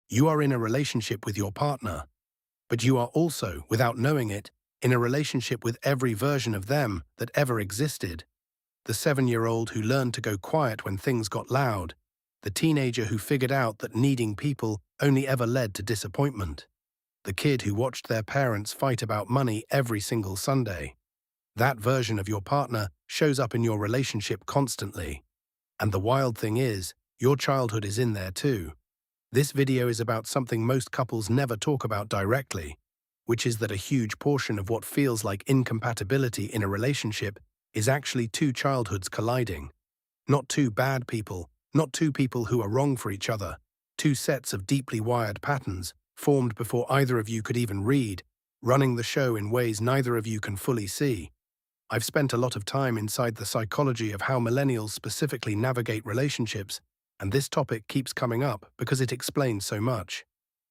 You are in a relationship with your partner, but you are also, without knowing it, in a relationship with every version of them that ever existed. The 7-year-old who learned to go quiet when things got loud. The teenager who figured out that needing people only ever led to disappointment. The kid who watched their parents fight about money every single Sunday. That version of your partner shows up in your relationship constantly. And the wild thing is, your childhood is in there too. This video is about something most couples never talk about directly, which is that a huge portion of what feels like incompatibility in a relationship is actually two childhoods colliding. Not two bad people, not two people who are wrong for each other, two sets of deeply wired patterns, formed before either of you could even read, running the show in ways neither of you can fully see. I've spent a lot of time inside the psychology of how millennials specifically navigate relationships, and this topic keeps coming up because it explains so much.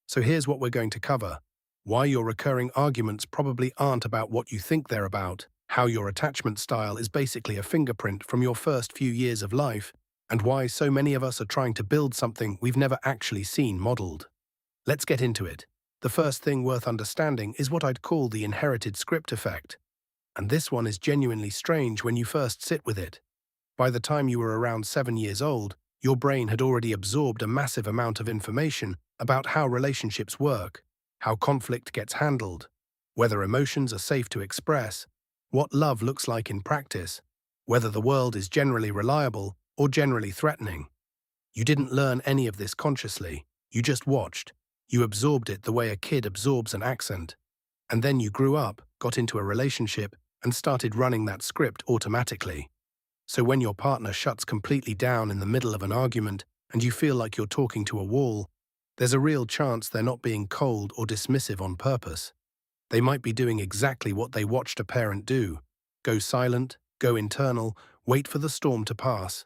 So here's what we're going to cover: why your recurring arguments probably aren't about what you think they're about, how your attachment style is basically a fingerprint from your first few years of life, and why so many of us are trying to build something we've never actually seen modeled. Let's get into it. The first thing worth understanding is what I'd call the inherited script effect. And this one is genuinely strange when you first sit with it. By the time you were around 7 years old, your brain had already absorbed a massive amount of information about how relationships work, how conflict gets handled, whether emotions are safe to express, what love looks like in practice, whether the world is generally reliable or generally threatening. You didn't learn any of this consciously, you just watched. You absorbed it the way a kid absorbs an accent. And then you grew up, got into a relationship, and started running that script automatically. So when your partner shuts completely down in the middle of an argument and you feel like you're talking to a wall, there's a real chance they're not being cold or dismissive on purpose. They might be doing exactly what they watched a parent do: go silent, go internal, wait for the storm to pass.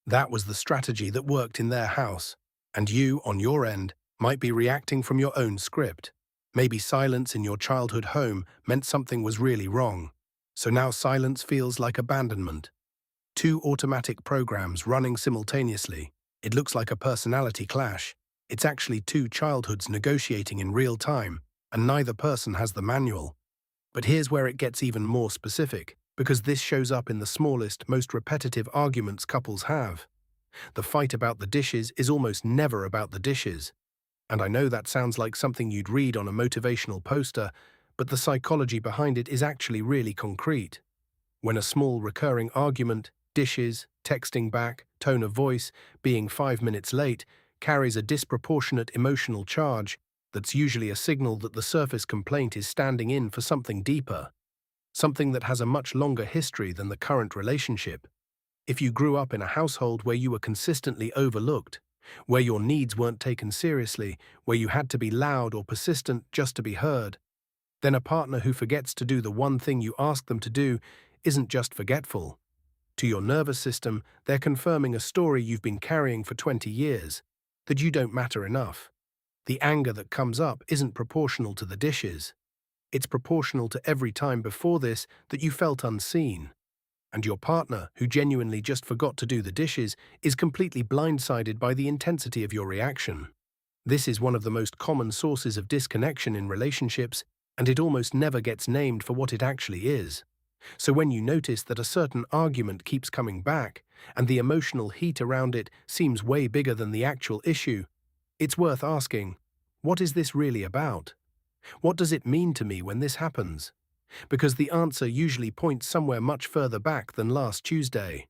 That was the strategy that worked in their house, and you, on your end, might be reacting from your own script. Maybe silence in your childhood home meant something was really wrong, so now silence feels like abandonment. Two automatic programs running simultaneously. It looks like a personality clash. It's actually two childhoods negotiating in real time, and neither person has the manual. But here's where it gets even more specific, because this shows up in the smallest, most repetitive arguments couples have. The fight about the dishes is almost never about the dishes. And I know that sounds like something you'd read on a motivational poster, but the psychology behind it is actually really concrete. When a small recurring argument, dishes, texting back, tone of voice, being 5 minutes late, carries a disproportionate emotional charge, that's usually a signal that the surface complaint is standing in for something deeper, something that has a much longer history than the current relationship. If you grew up in a household where you were consistently overlooked, where your needs weren't taken seriously, where you had to be loud or persistent just to be heard, then a partner who forgets to do the one thing you ask them to do isn't just forgetful. To your nervous system, they're confirming a story you've been carrying for 20 years, that you don't matter enough. The anger that comes up isn't proportional to the dishes. It's proportional to every time before this that you felt unseen. And your partner, who genuinely just forgot to do the dishes, is completely blindsided by the intensity of your reaction. This is one of the most common sources of disconnection in relationships, and it almost never gets named for what it actually is. So when you notice that a certain argument keeps coming back, and the emotional heat around it seems way bigger than the actual issue, it's worth asking, what is this really about? What does it mean to me when this happens? Because the answer usually points somewhere much further back than last Tuesday.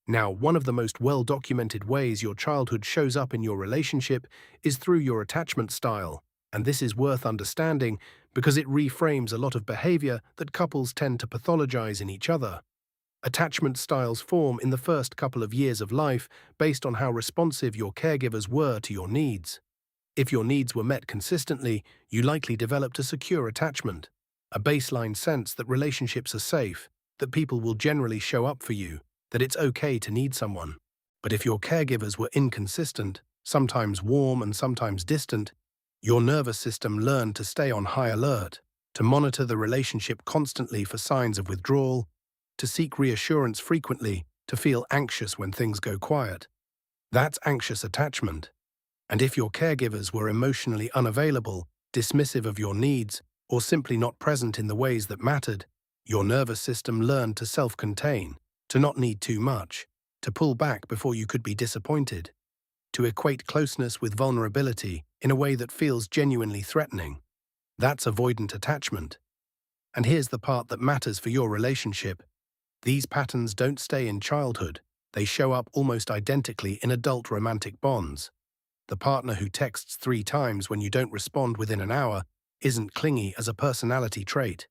Now, one of the most well-documented ways your childhood shows up in your relationship is through your attachment style, and this is worth understanding because it reframes a lot of behavior that couples tend to pathologize in each other. Attachment styles form in the first couple of years of life based on how responsive your caregivers were to your needs. If your needs were met consistently, you likely developed a secure attachment, a baseline sense that relationships are safe, that people will generally show up for you, that it's okay to need someone. But if your caregivers were inconsistent, sometimes warm and sometimes distant, your nervous system learned to stay on high alert, to monitor the relationship constantly for signs of withdrawal, to seek reassurance frequently, to feel anxious when things go quiet. That's anxious attachment. And if your caregivers were emotionally unavailable, dismissive of your needs, or simply not present in the ways that mattered, your nervous system learned to self-contain, to not need too much, to pull back before you could be disappointed, to equate closeness with vulnerability in a way that feels genuinely threatening. That's avoidant attachment. And here's the part that matters for your relationship. These patterns don't stay in childhood. They show up almost identically in adult romantic bonds. The partner who texts 3 times when you don't respond within an hour isn't clingy as a personality trait.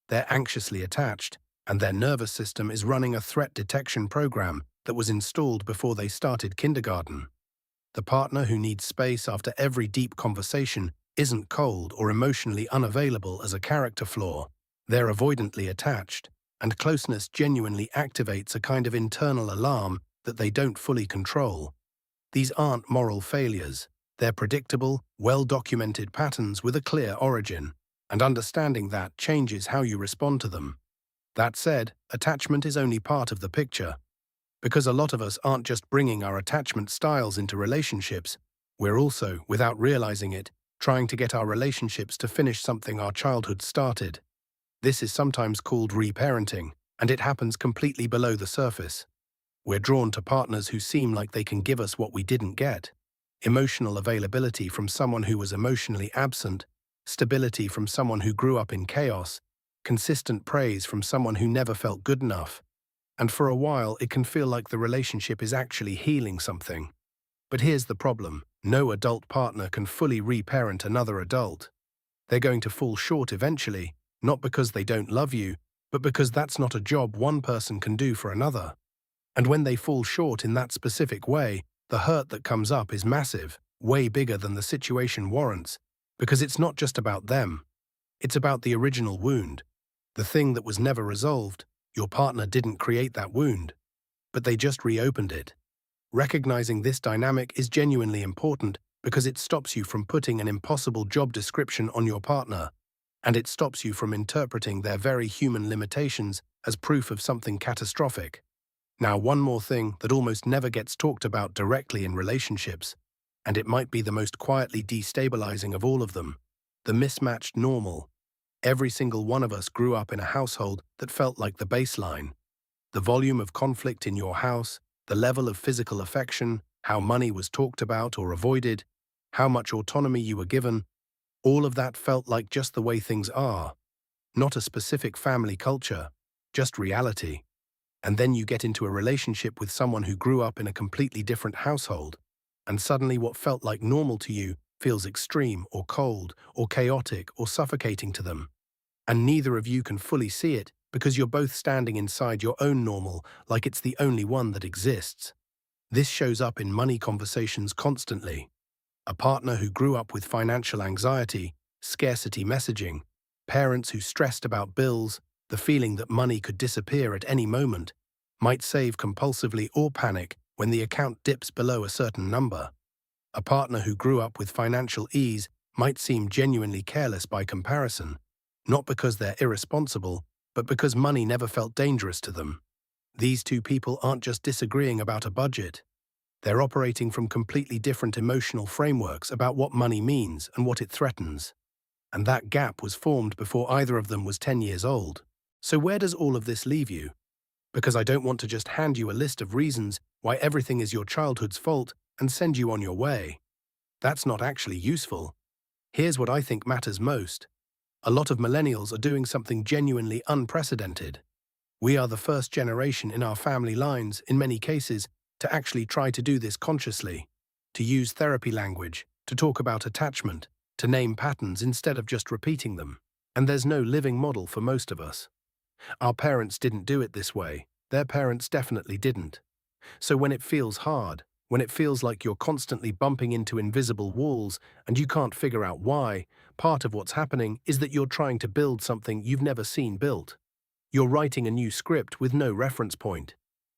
They're anxiously attached, and their nervous system is running a threat detection program that was installed before they started kindergarten. The partner who needs space after every deep conversation isn't cold or emotionally unavailable as a character flaw. They're avoidantly attached, and closeness genuinely activates a kind of internal alarm that they don't fully control. These aren't moral failures. They're predictable, well-documented patterns with a clear origin, and understanding that changes how you respond to them. That said, attachment is only part of the picture. Because a lot of us aren't just bringing our attachment styles into relationships, we're also, without realizing it, trying to get our relationships to finish something our childhood started. This is sometimes called reparenting, and it happens completely below the surface. We're drawn to partners who seem like they can give us what we didn't get. Emotional availability from someone who was emotionally absent, stability from someone who grew up in chaos, consistent praise from someone who never felt good enough. And for a while, it can feel like the relationship is actually healing something. But here's the problem. No adult partner can fully reparent another adult. They're going to fall short eventually, not because they don't love you, but because that's not a job one person can do for another. And when they fall short in that specific way, the hurt that comes up is massive, way bigger than the situation warrants, because it's not just about them. It's about the original wound, the thing that was never resolved. Your partner didn't create that wound, but they just reopened it. Recognizing this dynamic is genuinely important because it stops you from putting an impossible job description on your partner, and it stops you from interpreting their very human limitations as proof of something catastrophic. Now, one more thing that almost never gets talked about directly in relationships, and it might be the most quietly destabilizing of all of them: the mismatched normal. Every single one of us grew up in a household that felt like the baseline. The volume of conflict in your house, the level of physical affection, how money was talked about or avoided, how much autonomy you were given, all of that felt like just the way things are. Not a specific family culture, just reality. And then you get into a relationship with someone who grew up in a completely different household, and suddenly what felt like normal to you feels extreme or cold or chaotic or suffocating to them. And neither of you can fully see it because you're both standing inside your own normal like it's the only one that exists. This shows up in money conversations constantly. A partner who grew up with financial anxiety, scarcity messaging, parents who stressed about bills, the feeling that money could disappear at any moment, might save compulsively or panic when the account dips below a certain number. A partner who grew up with financial ease might seem genuinely careless by comparison, not because they're irresponsible, but because money never felt dangerous to them. These two people aren't just disagreeing about a budget. They're operating from completely different emotional frameworks about what money means and what it threatens. And that gap was formed before either of them was 10 years old. So where does all of this leave you? Because I don't want to just hand you a list of reasons why everything is your childhood's fault and send you on your way. That's not actually useful. Here's what I think matters most. A lot of millennials are doing something genuinely unprecedented. We are the first generation in our family lines, in many cases, to actually try to do this consciously, to use therapy language, to talk about attachment, to name patterns instead of just repeating them. And there's no living model for most of us. Our parents didn't do it this way. Their parents definitely didn't. So when it feels hard, when it feels like you're constantly bumping into invisible walls and you can't figure out why, part of what's happening is that you're trying to build something you've never seen built. You're writing a new script with no reference point.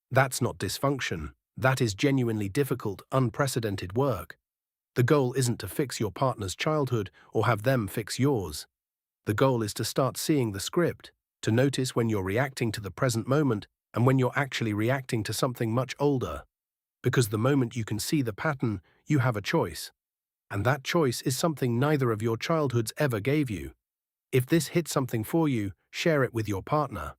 That's not dysfunction. That is genuinely difficult, unprecedented work. The goal isn't to fix your partner's childhood or have them fix yours. The goal is to start seeing the script, to notice when you're reacting to the present moment and when you're actually reacting to something much older. Because the moment you can see the pattern, you have a choice. and that choice is something neither of your childhoods ever gave you. If this hits something for you, share it with your partner.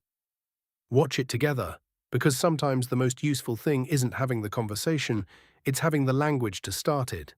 Watch it together, because sometimes the most useful thing isn't having the conversation, it's having the language to start it.